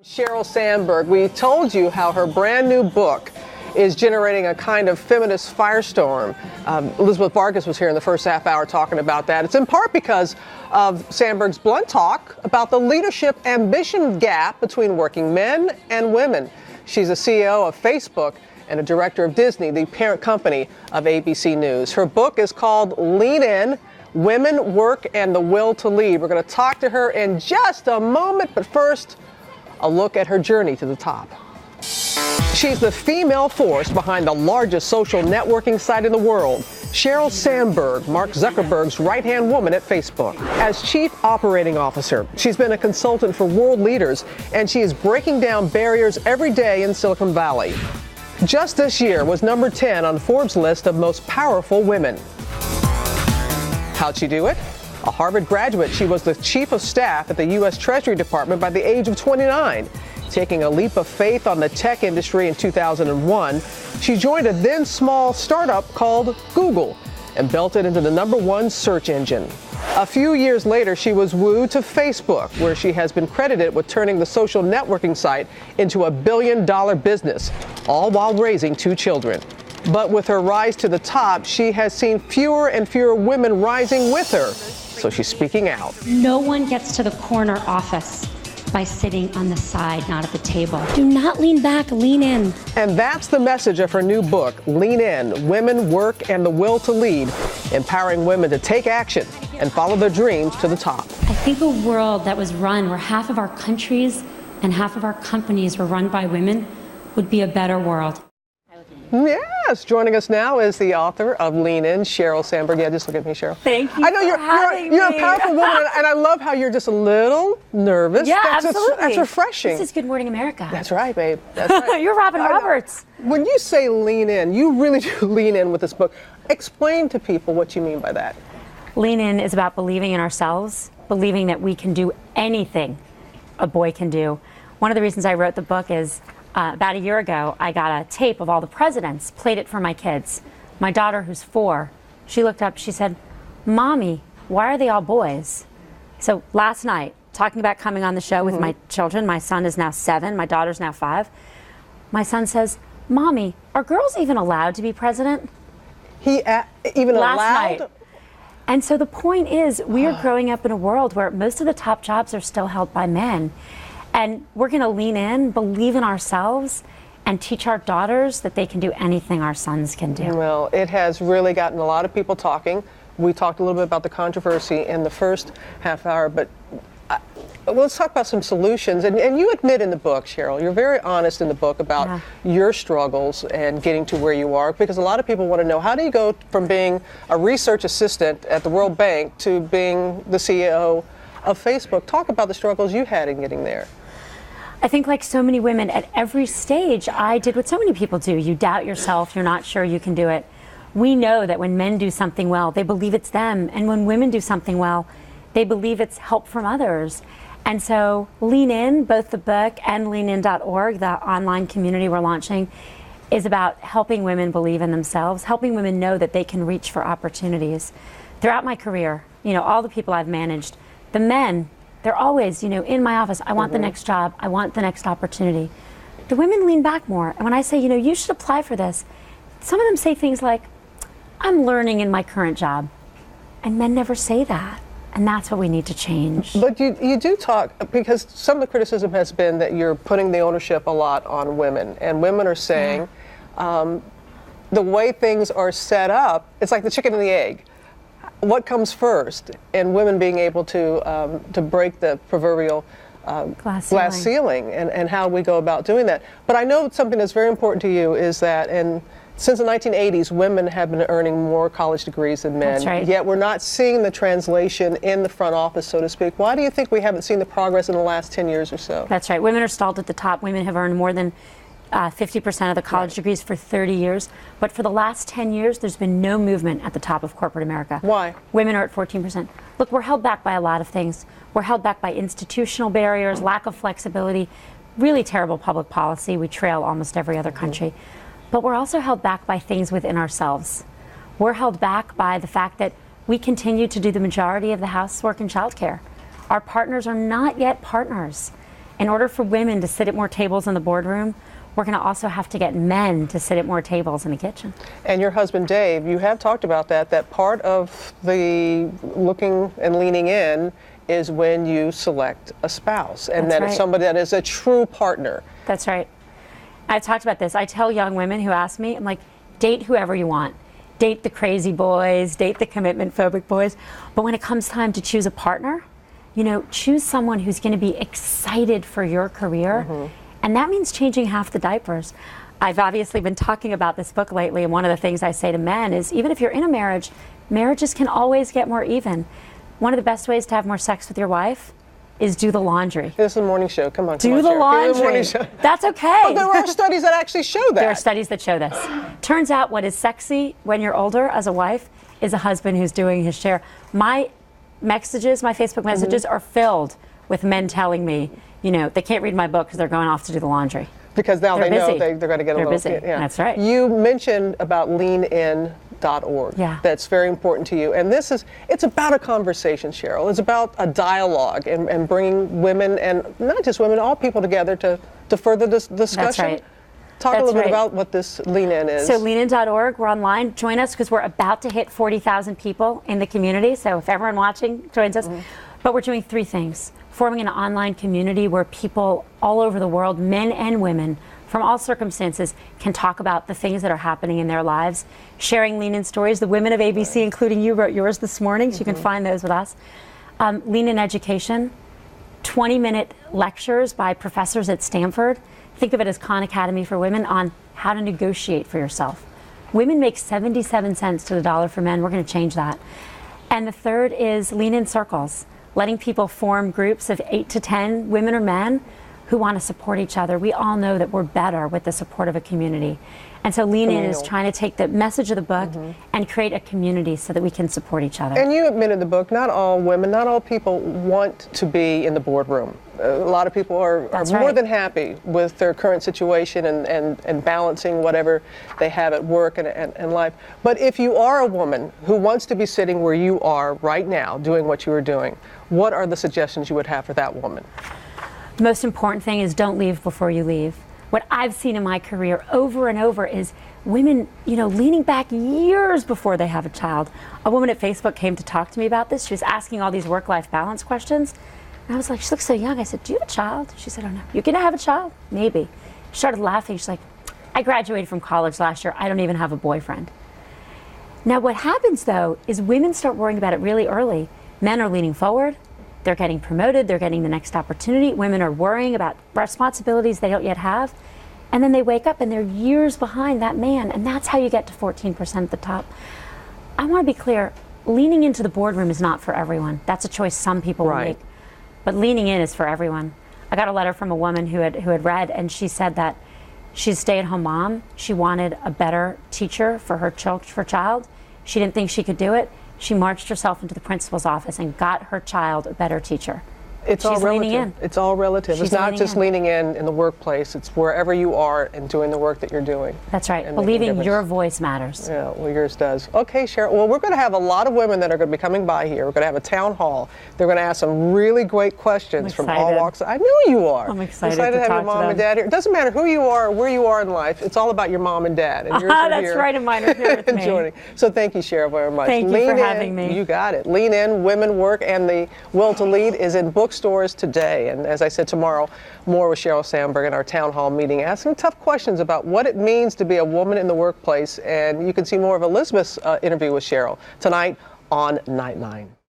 Sheryl Sandberg, we told you how her brand new book is generating a kind of feminist firestorm. Elizabeth Vargas was here in the first half hour talking about that. It's in part because of Sandberg's blunt talk about the leadership ambition gap between working men and women. She's a CEO of Facebook and a director of Disney, the parent company of ABC News. Her book is called Lean In: Women, Work, and the Will to Lead. We're going to talk to her in just a moment, but first, a look at her journey to the top. She's the female force behind the largest social networking site in the world. Sheryl Sandberg, Mark Zuckerberg's right-hand woman at Facebook. As Chief Operating Officer, she's been a consultant for world leaders, and she is breaking down barriers every day in Silicon Valley. Just this year was number 10 on Forbes' list of most powerful women. How'd she do it? A Harvard graduate, she was the chief of staff at the U.S. Treasury Department by the age of 29. Taking a leap of faith on the tech industry in 2001, she joined a then small startup called Google and built it into the #1 search engine. A few years later, she was wooed to Facebook, where she has been credited with turning the social networking site into a billion-dollar business, all while raising 2 children. But with her rise to the top, she has seen fewer and fewer women rising with her. So she's speaking out. No one gets to the corner office by sitting on the side, not at the table. Do not lean back, lean in. And that's the message of her new book, Lean In: Women, Work, and the Will to Lead, empowering women to take action and follow their dreams to the top. I think a world that was run where half of our countries and half of our companies were run by women would be a better world. Yes, joining us now is the author of Lean In, Sheryl Sandberg. Yeah, just look at me, Sheryl. Thank you. I know you're a powerful woman, and I love how you're just a little nervous. Yeah, absolutely. That's refreshing. This is Good Morning America. That's right, babe. That's right. You're Robin Roberts. When you say lean in, you really do lean in with this book. Explain to people what you mean by that. Lean In is about believing in ourselves, believing that we can do anything a boy can do. One of the reasons I wrote the book is about a year ago, I got a tape of all the presidents, played it for my kids. My daughter, who's 4, she looked up, she said, "Mommy, why are they all boys?" So last night, talking about coming on the show with my children, my son is now 7, my daughter's now 5. My son says, "Mommy, are girls even allowed to be president?" He even last allowed? night. And so the point is, we are growing up in a world where most of the top jobs are still held by men. And we're going to lean in, believe in ourselves, and teach our daughters that they can do anything our sons can do. Well, it has really gotten a lot of people talking. We talked a little bit about the controversy in the first half hour, but let's talk about some solutions. And you admit in the book, Sheryl, you're very honest in the book about your struggles and getting to where you are, because a lot of people want to know, how do you go from being a research assistant at the World Bank to being the CEO of Facebook? Talk about the struggles you had in getting there. I think, like so many women at every stage, I did what so many people do. You doubt yourself, you're not sure you can do it. We know that when men do something well, they believe it's them. And when women do something well, they believe it's help from others. And so Lean In, both the book and leanin.org, the online community we're launching, is about helping women believe in themselves, helping women know that they can reach for opportunities. Throughout my career, all the people I've managed, the men, they're always, in my office, I want the next job, I want the next opportunity. The women lean back more. And when I say, you should apply for this, some of them say things like, I'm learning in my current job. And men never say that. And that's what we need to change. But you do talk, because some of the criticism has been that you're putting the ownership a lot on women. And women are saying the way things are set up, it's like the chicken and the egg. What comes first? And women being able to break the proverbial glass ceiling and how we go about doing that. But I know something that's very important to you is that since the 1980s, women have been earning more college degrees than men. That's right. Yet we're not seeing the translation in the front office, so to speak. Why do you think we haven't seen the progress in the last 10 years or so? That's right. Women are stalled at the top. Women have earned more than 50% of the college degrees for 30 years. But for the last 10 years, there's been no movement at the top of corporate America. Why? Women are at 14%. Look, we're held back by a lot of things. We're held back by institutional barriers, lack of flexibility, really terrible public policy. We trail almost every other country. But we're also held back by things within ourselves. We're held back by the fact that we continue to do the majority of the housework and childcare. Our partners are not yet partners. In order for women to sit at more tables in the boardroom, we're going to also have to get men to sit at more tables in the kitchen. And your husband, Dave, you have talked about that part of the looking and leaning in is when you select a spouse, and that it's somebody that is a true partner. That's right. I've talked about this. I tell young women who ask me, I'm like, date whoever you want. Date the crazy boys, date the commitment phobic boys. But when it comes time to choose a partner, you know, choose someone who's going to be excited for your career. And that means changing half the diapers. I've obviously been talking about this book lately, and one of the things I say to men is, even if you're in a marriage, marriages can always get more even. One of the best ways to have more sex with your wife is do the laundry. This is a morning show. Come on. Do the laundry. That's okay. But there are studies that actually show that. There are studies that show this. Turns out what is sexy when you're older as a wife is a husband who's doing his share. My messages, my Facebook messages are filled with men telling me, you know, they can't read my book because they're going off to do the laundry. Because now they know they're going to get a little busy. Yeah. That's right. You mentioned about leanin.org. Yeah. That's very important to you. And it's about a conversation, Sheryl. It's about a dialogue and bringing women, and not just women, all people together to further this discussion. That's right. Talk a little bit about what this Lean In is. So leanin.org, we're online. Join us because we're about to hit 40,000 people in the community. So if everyone watching joins us. But we're doing 3 things. Forming an online community where people all over the world, men and women, from all circumstances, can talk about the things that are happening in their lives. Sharing Lean In stories. The women of ABC, including you, wrote yours this morning, so you can find those with us. Lean In education, 20-minute lectures by professors at Stanford. Think of it as Khan Academy for women on how to negotiate for yourself. Women make 77 cents to the dollar for men. We're going to change that. And the third is Lean In circles, letting people form groups of 8 to 10 women or men who want to support each other. We all know that we're better with the support of a community. And so Lean In is trying to take the message of the book and create a community so that we can support each other. And you admit in the book, not all women, not all people want to be in the boardroom. A lot of people are more than happy with their current situation and balancing whatever they have at work and life. But if you are a woman who wants to be sitting where you are right now, doing what you are doing, what are the suggestions you would have for that woman? The most important thing is don't leave before you leave. What I've seen in my career over and over is women, you know, leaning back years before they have a child. A woman at Facebook came to talk to me about this. She was asking all these work-life balance questions. And I was like, she looks so young. I said, do you have a child? She said, oh no. You're gonna have a child? Maybe. She started laughing. She's like, I graduated from college last year. I don't even have a boyfriend. Now what happens though is women start worrying about it really early. Men are leaning forward. They're getting promoted, they're getting the next opportunity. Women are worrying about responsibilities they don't yet have. And then they wake up and they're years behind that man. And that's how you get to 14% at the top. I want to be clear, leaning into the boardroom is not for everyone. That's a choice some people will make. But leaning in is for everyone. I got a letter from a woman who had read, and she said that she's a stay-at-home mom. She wanted a better teacher for her child. She didn't think she could do it. She marched herself into the principal's office and got her child a better teacher. It's all relative. It's all relative. It's not just leaning in the workplace. It's wherever you are and doing the work that you're doing. That's right. Believing your voice matters. Yeah, well, yours does. Okay, Sheryl. Well, we're going to have a lot of women that are going to be coming by here. We're going to have a town hall. They're going to ask some really great questions from all walks. I knew you are. I'm excited to have your mom and dad here. It doesn't matter who you are or where you are in life. It's all about your mom and dad. And yours are that's here. right, and mine are here with me. Joining. So thank you, Sheryl, very much. Thank you for having me. You got it. Lean In, Women Work, and The Will to Lead is in bookstores today. And as I said, tomorrow, more with Sheryl Sandberg in our town hall meeting, asking tough questions about what it means to be a woman in the workplace. And you can see more of Elizabeth's interview with Sheryl tonight on Night 9.